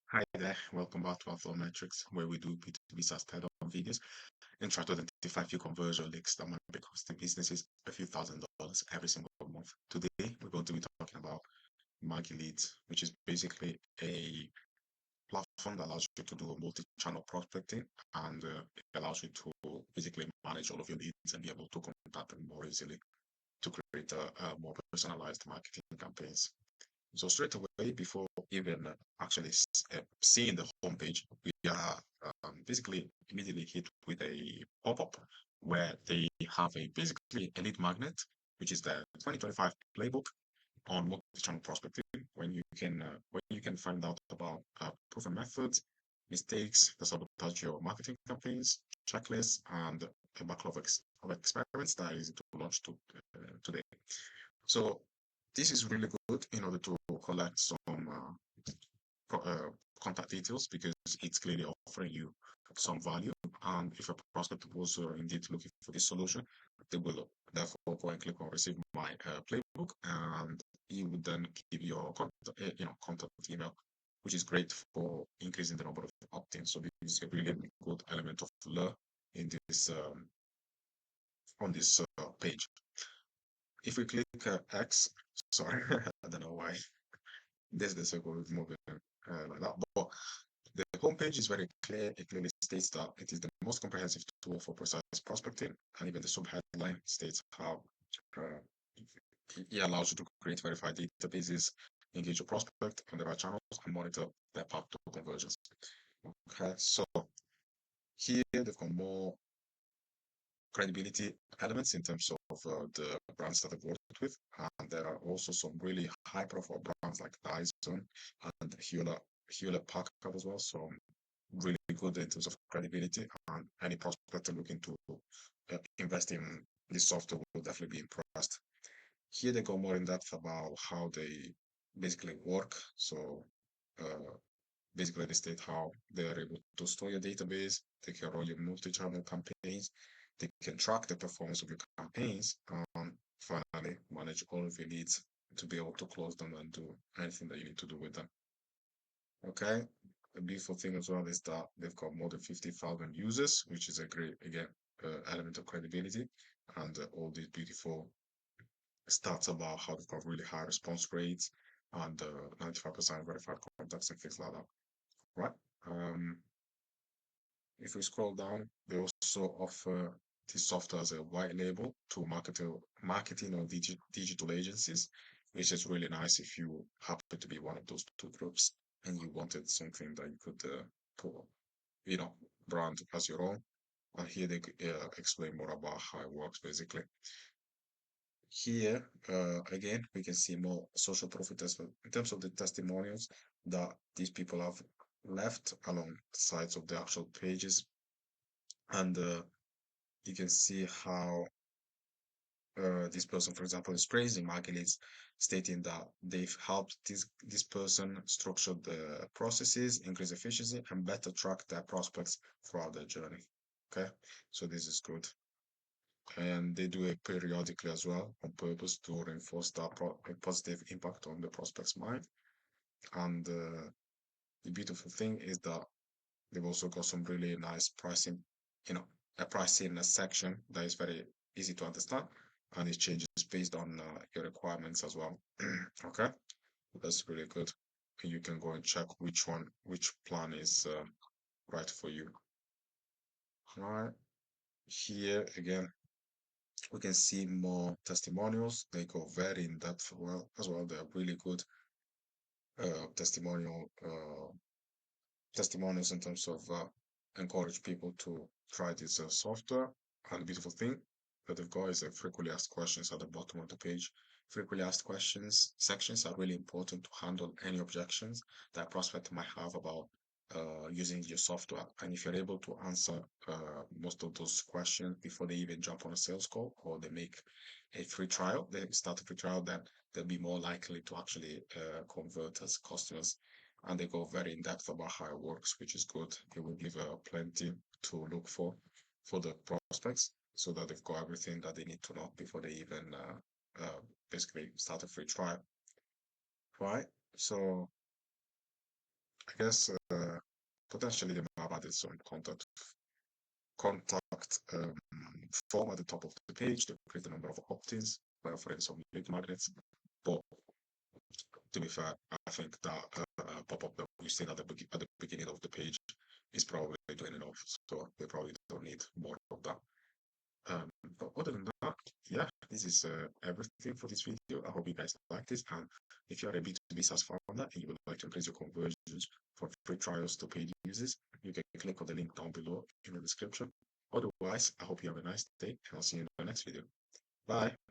Hi there, welcome back to our Flow Metrics, where we do B2B SaaS Teardown videos and try to identify a few conversion leaks that might be costing businesses a few $1,000s every single month. Today, we're going to be talking about Magileads, which is basically a platform that allows you to do a multi-channel prospecting and it allows you to basically manage all of your leads and be able to contact them more easily to create more personalized marketing campaigns. So straight away, before even actually seeing the homepage, we are basically immediately hit with a pop-up where they have a basically a lead magnet, which is the 2025 playbook on multi-channel prospecting, when you can find out about proven methods, mistakes that sabotage your marketing campaigns, checklists, and a backlog of experiments that is to launch today. So this is really good in order to collect some contact details because it's clearly offering you some value. And if a prospect was indeed looking for this solution, they will therefore go and click on receive my playbook, and he would then give your contact email, which is great for increasing the number of opt-ins. So this is a really good element of lure in this on this page. If we click X, sorry, I don't know why this circle is moving like that, but the homepage is very clear. It clearly states that it is the most comprehensive tool for precise prospecting, and even the subheadline states how uh, it allows you to create verified databases, engage your prospect on the right channels, and monitor their path to conversions. Okay, so here they've got more credibility elements in terms of the brands that I've worked with. And there are also some really high profile brands like Dyson and Hewlett Packard as well. So really good in terms of credibility, and any prospector looking to invest in this software will definitely be impressed. Here they go more in depth about how they basically work. So uh, basically they state how they are able to store your database, take care of all your multi-channel campaigns, they can track the performance of your campaigns, and finally manage all of your leads to be able to close them and do anything that you need to do with them. Okay. The beautiful thing as well is that they've got more than 50,000 users, which is a great, again, element of credibility, and all these beautiful stats about how they've got really high response rates and 95% verified contacts and things like that, right? Um, if we scroll down, they also offer this software as a white label to marketing or digital agencies, which is really nice if you happen to be one of those two groups and you wanted something that you could put, you know, brand as your own. And here they explain more about how it works basically. Here, again, we can see more social profit as well in terms of the testimonials that these people have left along the sides of the actual pages. And you can see how this person, for example, is praising Magileads, stating that they've helped this person structure the processes, increase efficiency, and better track their prospects throughout their journey. Okay, so this is good. And they do it periodically as well on purpose to reinforce that a positive impact on the prospect's mind. And the beautiful thing is that they've also got some really nice pricing, you know, a pricing section that is very easy to understand, and it changes based on your requirements as well. Okay, that's really good. You can go and check which plan is right for you. All right, here again, we can see more testimonials. They go very in depth well as well. They're really good testimonials in terms of encourage people to try this software. And the beautiful thing that they've got is a frequently asked questions at the bottom of the page. Frequently asked questions sections are really important to handle any objections that a prospect might have about using your software. And if you're able to answer most of those questions before they even jump on a sales call or they make a free trial, they start a free trial, then they'll be more likely to actually convert as customers, and they go very in depth about how it works, which is good. It will give plenty to look for the prospects so that they've got everything that they need to know before they even basically start a free trial, right? So I guess potentially they might have added some contact form at the top of the page to create a number of opt-ins by offering some lead magnets. But to be fair, I think that pop-up that we've seen at the beginning of the page is probably doing enough. So they probably don't need more of that. But other than that, yeah, this is everything for this video. I hope you guys like this. And if you are a B2B SaaS founder and you would like to increase your conversions from free trials to paid users, you can click on the link down below in the description. Otherwise, I hope you have a nice day and I'll see you in the next video. Bye.